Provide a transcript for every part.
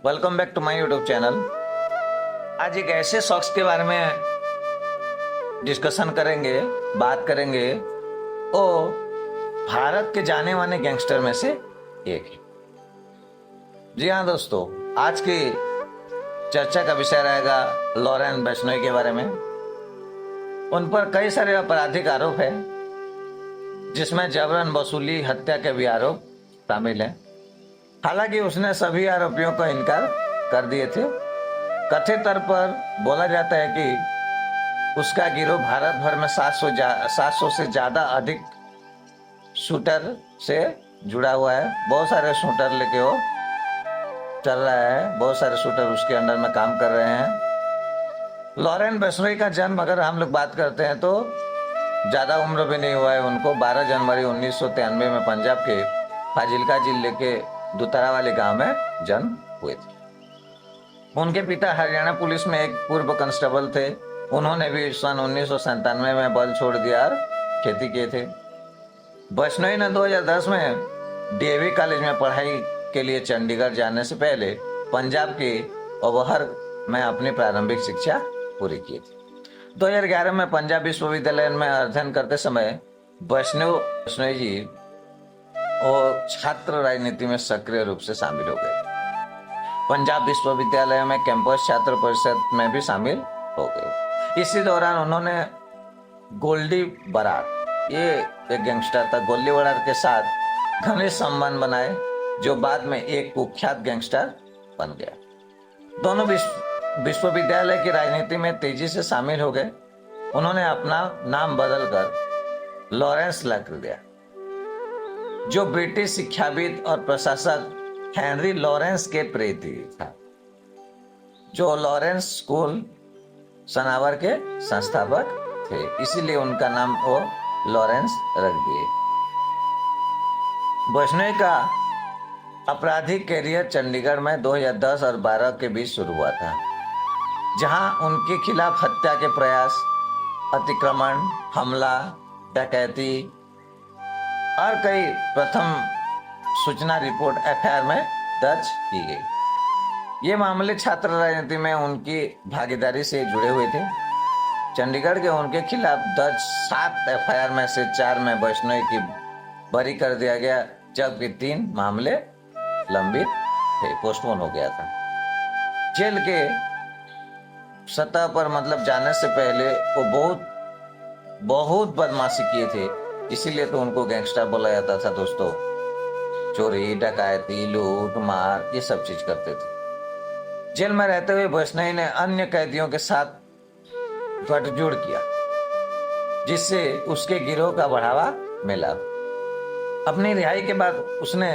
Welcome back to my YouTube channel. आज एक ऐसे शख्स के बारे में डिस्कशन करेंगे, बात करेंगे। वो भारत के जाने माने गैंगस्टर में से एक है। जी हाँ दोस्तों, आज की चर्चा का विषय रहेगा लॉरेंस बिश्नोई के बारे में। उन पर कई सारे आपराधिक आरोप है, जिसमें जबरन वसूली, हत्या के भी आरोप शामिल हैं। हालांकि उसने सभी आरोपियों का इनकार कर दिए थे। कथित तौर पर बोला जाता है कि उसका गिरोह भारत भर में 700 से ज्यादा अधिक शूटर से जुड़ा हुआ है। बहुत सारे शूटर लेके वो चल रहा है, बहुत सारे शूटर उसके अंडर में काम कर रहे हैं। लॉरेंस बिश्नोई का जन्म अगर हम लोग बात करते हैं तो ज्यादा उम्र भी नहीं हुआ है उनको। 12 जनवरी 1993 में पंजाब के फाजिल्का जिले के दुतारा वाले गांव में जन्म हुए थे। उनके पिता हरियाणा पुलिस में एक पूर्व कांस्टेबल थे। उन्होंने भी सन 1997 में बल छोड़ दिया और खेती किए थे। बिश्नोई ने 2010 में डीएवी कॉलेज में पढ़ाई के लिए चंडीगढ़ जाने से पहले पंजाब के अबोहर में अपनी प्रारंभिक शिक्षा पूरी की थी। 2011 में पंजाब विश्वविद्यालय में अध्ययन करते समय बिश्नोई जी और छात्र राजनीति में सक्रिय रूप से शामिल हो गए। पंजाब विश्वविद्यालय में कैंपस छात्र परिषद में भी शामिल हो गए। इसी दौरान उन्होंने गोल्डी बराड़, ये एक गैंगस्टर था, गोल्डी बराड़ के साथ घनिष्ठ संबंध बनाए, जो बाद में एक कुख्यात गैंगस्टर बन गया। दोनों विश्वविद्यालय की राजनीति में तेजी से शामिल हो गए। उन्होंने अपना नाम बदलकर लॉरेंस रख दिया, जो ब्रिटिश शिक्षाविद और प्रशासक हेनरी लॉरेंस के प्रेती था, जो लॉरेंस स्कूल सनावर के संस्थापक थे। इसीलिए उनका नाम वो लॉरेंस रख दिए। बिश्नोई का आपराधिक कैरियर चंडीगढ़ में 2010 और 12 के बीच शुरू हुआ था, जहां उनके खिलाफ हत्या के प्रयास, अतिक्रमण, हमला, डकैती और कई प्रथम सूचना रिपोर्ट एफआईआर में दर्ज की गई। ये मामले छात्र राजनीति में उनकी भागीदारी से जुड़े हुए थे। चंडीगढ़ के उनके खिलाफ दर्ज 7 एफआईआर में से 4 में बिश्नोई की बरी कर दिया गया, जबकि 3 मामले लंबित थे, पोस्टपोन हो गया था। जेल के सतह पर जाने से पहले वो बहुत बदमाशी किए थे, इसीलिए तो उनको गैंगस्टर बोला जाता था दोस्तों। चोरी, डकैती, लूट मार, ये सब चीज करते थे। जेल में रहते हुए बिश्नोई ने अन्य कैदियों के साथ गठजोड़ किया, जिससे उसके गिरोह का बढ़ावा मिला। अपनी रिहाई के बाद उसने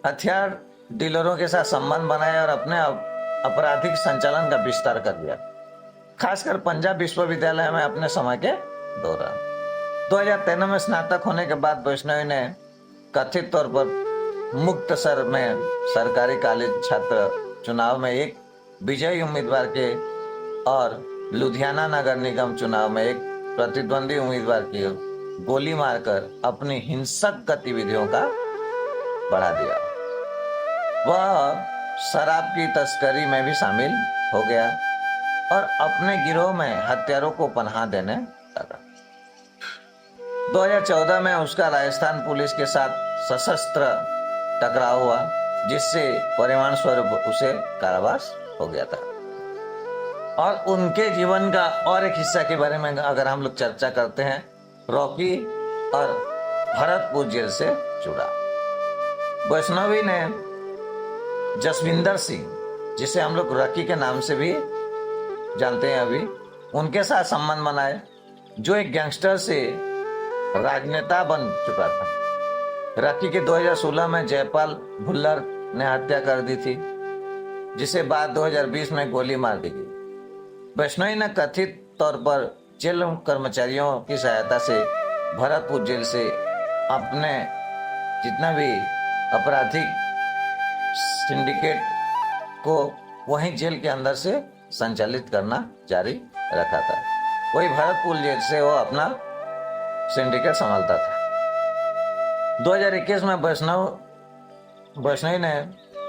हथियार डीलरों के साथ संबंध बनाए और अपने आपराधिक संचालन का विस्तार कर दिया, खासकर पंजाब विश्वविद्यालय में अपने समय के दौरान। 2013 में स्नातक होने के बाद बिश्नोई ने कथित तौर पर मुक्तसर में सरकारी कॉलेज छात्र चुनाव में एक विजयी उम्मीदवार के और लुधियाना नगर निगम चुनाव में एक प्रतिद्वंदी उम्मीदवार की गोली मारकर अपनी हिंसक गतिविधियों का बढ़ा दिया। वह शराब की तस्करी में भी शामिल हो गया और अपने गिरोह में हत्यारों को पनाह देने लगा। 2014 में उसका राजस्थान पुलिस के साथ सशस्त्र टकराव हुआ, जिससे परिणाम स्वरूप उसे कारावास हो गया था। और उनके जीवन का और एक हिस्सा के बारे में अगर हम लोग चर्चा करते हैं, रॉकी और भरतपुर जेल से जुड़ा। बिश्नोई ने जसविंदर सिंह, जिसे हम लोग रॉकी के नाम से भी जानते हैं अभी, उनके साथ संबंध बनाए, जो एक गैंगस्टर से राजनेता बन चुका था। रॉकी के 2016 में जयपाल भुल्लर ने हत्या कर दी थी, जिसे बाद 2020 में गोली मार दी गई। बिश्नोई ने कथित तौर पर जेल कर्मचारियों की सहायता से भरतपुर जेल से अपने जितना भी आपराधिक सिंडिकेट को वहीं जेल के अंदर से संचालित करना जारी रखा था। वही भरतपुर जेल से वो अपना सिंडिकेट संभालता था। 2021 में बिश्नोई ने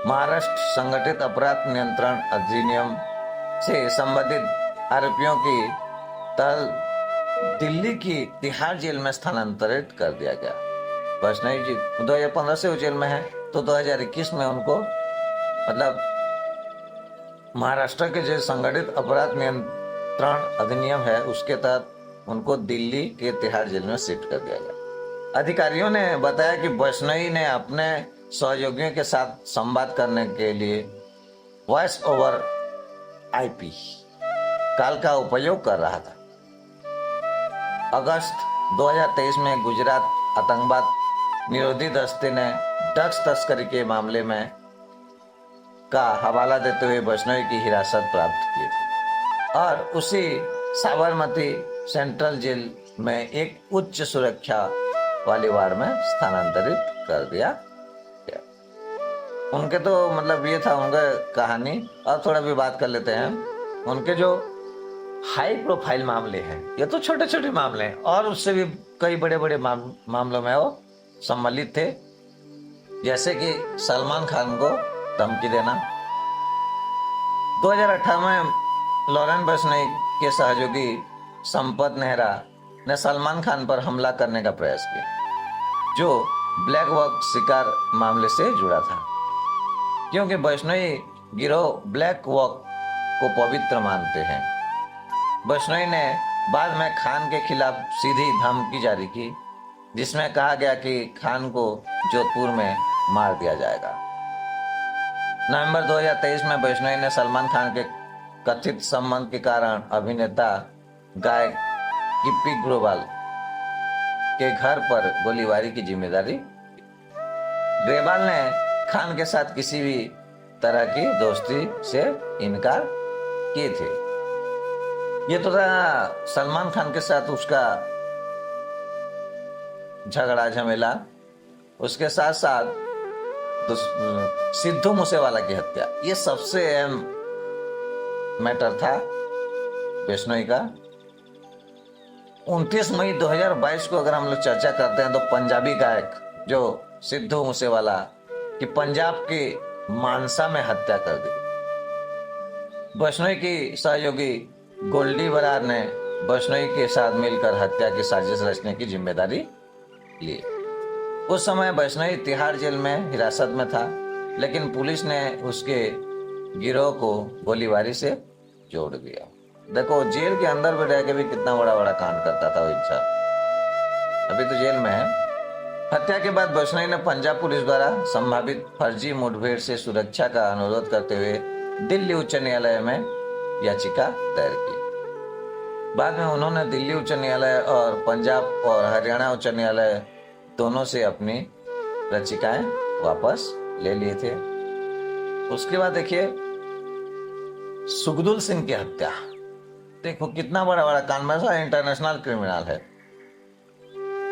महाराष्ट्र संगठित अपराध नियंत्रण अधिनियम से संबंधित आरोपियों की तल दिल्ली की तिहाड़ जेल में स्थानांतरित कर दिया गया। वैष्णवी जी 2015 से वो जेल में है, तो 2021 में उनको मतलब महाराष्ट्र के जो संगठित अपराध नियंत्रण अधिनियम है उसके तहत उनको दिल्ली के तिहाड़ जेल में शिफ्ट कर दिया गया। अधिकारियों ने बताया कि वैष्णवी ने अपने सहयोगियों के साथ संवाद करने के लिए वॉइस ओवर आईपी कॉल का उपयोग कर रहा था। अगस्त 2023 में गुजरात आतंकवाद निरोधी दस्ते ने ड्रग्स तस्करी के मामले में का हवाला देते हुए वैष्णवी की हिरासत प्राप्त की थी और उसी साबरमती सेंट्रल जेल में एक उच्च सुरक्षा वाली वार्ड में स्थानांतरित कर दिया गया। उनके तो मतलब ये था उनका कहानी। और थोड़ा भी बात कर लेते हैं उनके जो हाई प्रोफाइल मामले हैं। ये तो छोटे छोटे मामले हैं और उससे भी कई बड़े बड़े मामलों में वो सम्मिलित थे, जैसे कि सलमान खान को धमकी देना। 2018 में लॉरेन वैष्णवी के सहयोगी संपत नेहरा ने सलमान खान पर हमला करने का प्रयास किया, जो ब्लैक वर्क शिकार मामले से जुड़ा था। क्योंकि वैष्णवी गिरोह ब्लैक वर्क को पवित्र मानते हैं, वैष्णवी ने बाद में खान के खिलाफ सीधी धमकी जारी की, जिसमें कहा गया कि खान को जोधपुर में मार दिया जाएगा। नवंबर 2023 में वैष्णवी ने सलमान खान के कथित संबंध के कारण अभिनेता गायक गिप्पी ग्रोवाल के घर पर गोलीबारी की जिम्मेदारी। ग्रेवाल ने खान के साथ किसी भी तरह की दोस्ती से इनकार किए थे। ये तो था सलमान खान के साथ उसका झगड़ा झमेला। उसके साथ साथ तो सिद्धू मूसेवाला की हत्या, ये सबसे अहम मैटर था वैष्णवी का। 29 मई 2022 को अगर हम लोग चर्चा करते हैं तो पंजाबी गायक जो सिद्धू मूसेवाला की पंजाब के मानसा में हत्या कर दी। वैष्णवी की सहयोगी गोल्डी बरार ने वैष्णवी के साथ मिलकर हत्या की साजिश रचने की जिम्मेदारी ली। उस समय वैष्णवी तिहाड़ जेल में हिरासत में था, लेकिन पुलिस ने उसके गिरोह को गोलीबारी से जोड़ दिया। देखो जेल के अंदर भी रह के भी कितना बड़ा बड़ा कांड करता था वो इंसान। अभी तो जेल में है। हत्या के बाद वैष्णवी ने पंजाब पुलिस द्वारा संभावित फर्जी मुठभेड़ से सुरक्षा का अनुरोध करते हुए दिल्ली उच्च न्यायालय में याचिका दायर की। बाद में उन्होंने दिल्ली उच्च न्यायालय और पंजाब और हरियाणा उच्च न्यायालय दोनों से अपनी याचिकाएं वापस ले लिए थे। उसके बाद देखिए सुखदुल सिंह की हत्या। देखो कितना बड़ा बड़ा कांड में इंटरनेशनल क्रिमिनल है।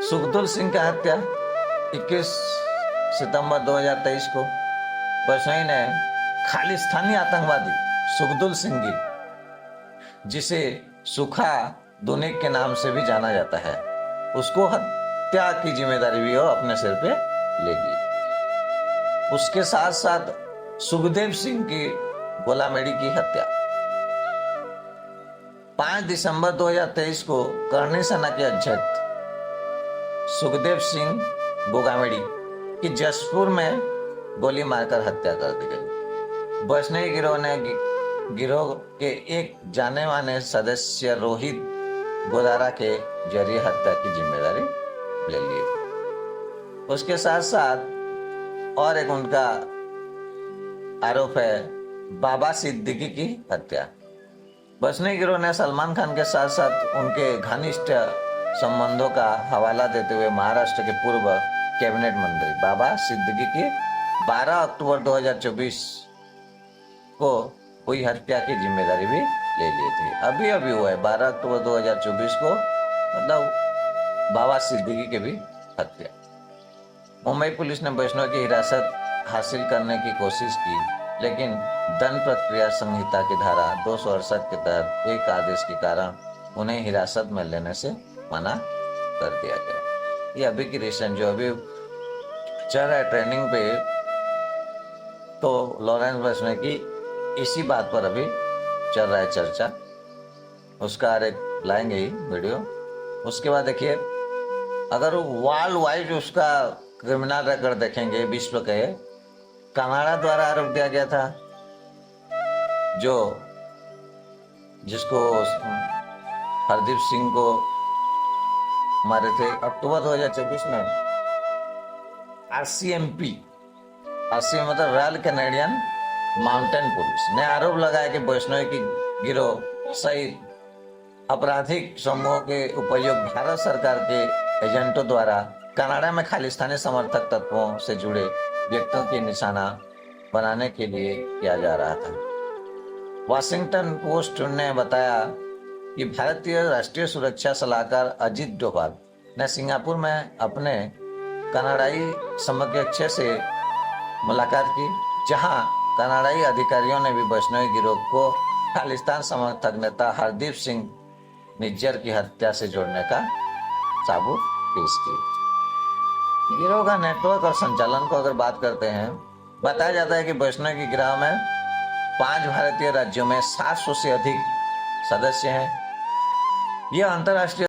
सुखदुल सिंह का हत्या 21 सितंबर 2023 को वैष्णवी ने खालिस्तानी आतंकवादी सुखदुल सिंह गिल, जिसे सुखा दुनिक के नाम से भी जाना जाता है, उसको हत्या की जिम्मेदारी भी वो अपने सिर पे लेगी। उसके साथ साथ सुखदेव सिंह की गोलामेड़ी की हत्या 5 दिसंबर 2023 को करनी सेना के अध्यक्ष सुखदेव सिंह गोगामेड़ी की जसपुर में गोली मारकर हत्या कर दी गई। वैष्णवी गिरोह ने गिरोह के एक जाने माने सदस्य रोहित गोदारा के जरिए हत्या की जिम्मेदारी ले ली। उसके साथ साथ और एक उनका आरोप है बाबा सिद्दीकी की हत्या। वैष्णवी गिरोह ने सलमान खान के साथ साथ उनके घनिष्ठ संबंधों का हवाला देते हुए महाराष्ट्र के पूर्व कैबिनेट मंत्री बाबा सिद्दीकी की 12 अक्टूबर 2024 को हुई हत्या की जिम्मेदारी भी ले ली थी। अभी हुआ है 12 अक्टूबर 2024 को, मतलब बाबा सिद्दीकी के भी हत्या। मुंबई पुलिस ने वैष्णवी की हिरासत हासिल करने की कोशिश की, लेकिन दंड प्रक्रिया संहिता की धारा 268 के तहत एक आदेश के कारण उन्हें हिरासत में लेने से मना कर दिया गया। ये अभी की रिसेंट जो अभी चल रहा है ट्रेंडिंग पे, तो लॉरेंस वैष्णव की इसी बात पर अभी चल रहा है चर्चा, उसका एक लाएंगे ही वीडियो। उसके बाद देखिए, अगर वर्ल्ड वाइड उसका क्रिमिनल रिकॉर्ड देखेंगे विश्व के, कनाडा द्वारा आरोप दिया गया था, जो जिसको हरदीप सिंह को मारे थे अक्टूबर 2024 में। आरसीएमपी मतलब रॉयल कैनेडियन माउंटेन पुलिस ने आरोप लगाया कि वैष्णव की गिरोह सहित आपराधिक समूहों के उपयोग भारत सरकार के एजेंटों द्वारा कनाडा में खालिस्तानी समर्थक तत्वों से जुड़े व्यक्तियों की निशाना बनाने के लिए किया जा रहा था। वॉशिंगटन पोस्ट ने बताया कि भारतीय राष्ट्रीय सुरक्षा सलाहकार अजीत डोभाल ने सिंगापुर में अपने कनाडाई समकक्ष से मुलाकात की, जहां कनाडाई अधिकारियों ने भी वैष्णव गिरोह को खालिस्तान समर्थक नेता हरदीप सिंह निज्जर की हत्या से जोड़ने का सबूत पेश किया। गिरोह का नेटवर्क और संचालन को अगर बात करते हैं, बताया जाता है कि वैष्णव की गिरोह में 5 भारतीय राज्यों में 700 से अधिक सदस्य हैं। यह अंतर्राष्ट्रीय